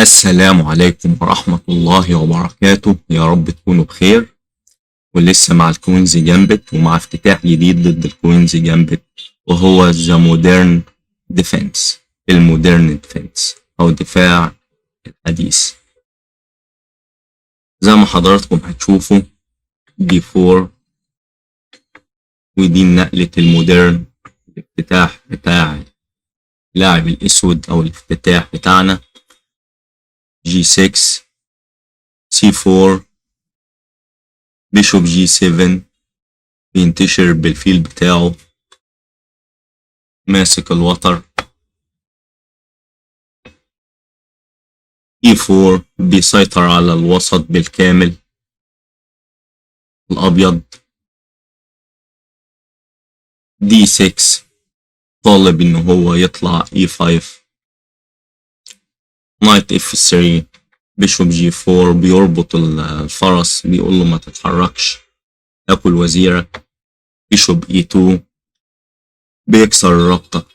السلام عليكم ورحمة الله وبركاته، يا رب تكونوا بخير. ولسه مع الكوينز جامبت ومع افتتاح جديد ضد الكوينز جامبت، وهو ذا مودرن ديفense، المودرن ديفense أو الدفاع الحديث. زي ما حضراتكم هتشوفوا دي 4، ودي نقلة المودرن، الافتتاح بتاع اللاعب الأسود أو الافتتاح بتاعنا. G6 C4 بيشوب G7 بينتشر بالفيل بتاعه ماسك الوتر. E4 بيسيطر على الوسط بالكامل الأبيض. D6 طالب إن هو يطلع E5. نايت F3 بيشوب G4 بيربط الفرس، بيقول له ما تتحركش، تاكل وزيرك. بيشوب E2 بيكسر الرابطة.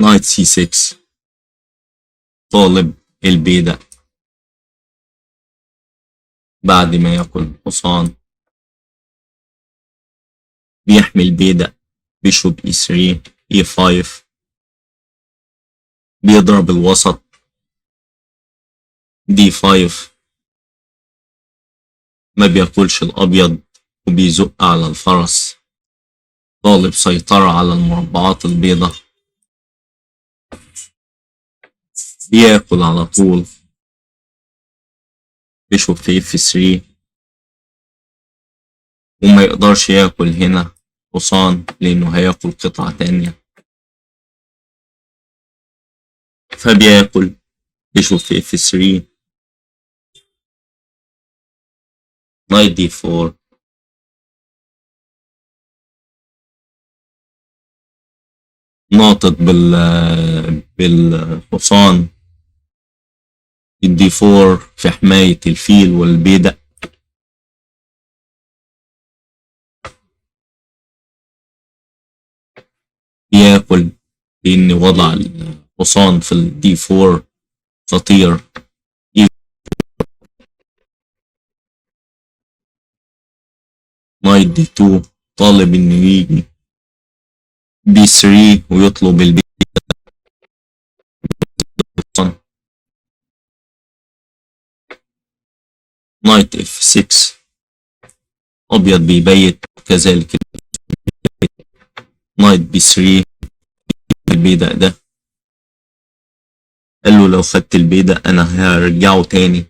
نايت C6 طالب البيدق بعد ما ياكل حصان، بيحمي البيدق. بيشوب E3 E5 بيضرب الوسط. D5 ما بياكلش الأبيض وبيزق على الفرس، طالب سيطرة على المربعات البيضاء، بياكل على طول. بيشوب في F3 وما يقدرش ياكل هنا حصان لأنه هياكل قطعة تانية، فبياكل. بيشوب في F3 نايت D4 ناطط بالحصان. D4 في حماية الفيل والبيدق. بياكل لأن وضع الحصان في D4 خطير. نايت D2 طالب إنه يجي B3 ويطلب البيدق. نايت F6 أبيض بيبيت كذلك. نايت B3 البيدق ده قال له لو خدت البيدق أنا هرجعه تاني.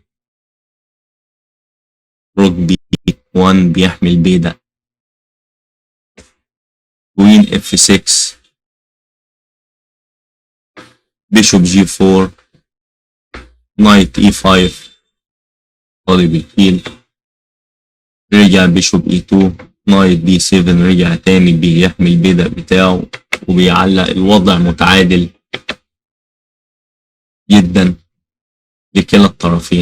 روك B1 بيحمي البيدق. كوين F6 بيشوب G4 نايت E5 طالب الفيل. رجع بيشوب E2 نايت D7 رجع تاني بيحمي البيدق بتاعه وبيعلق. الوضع متعادل جدا لكلا الطرفين.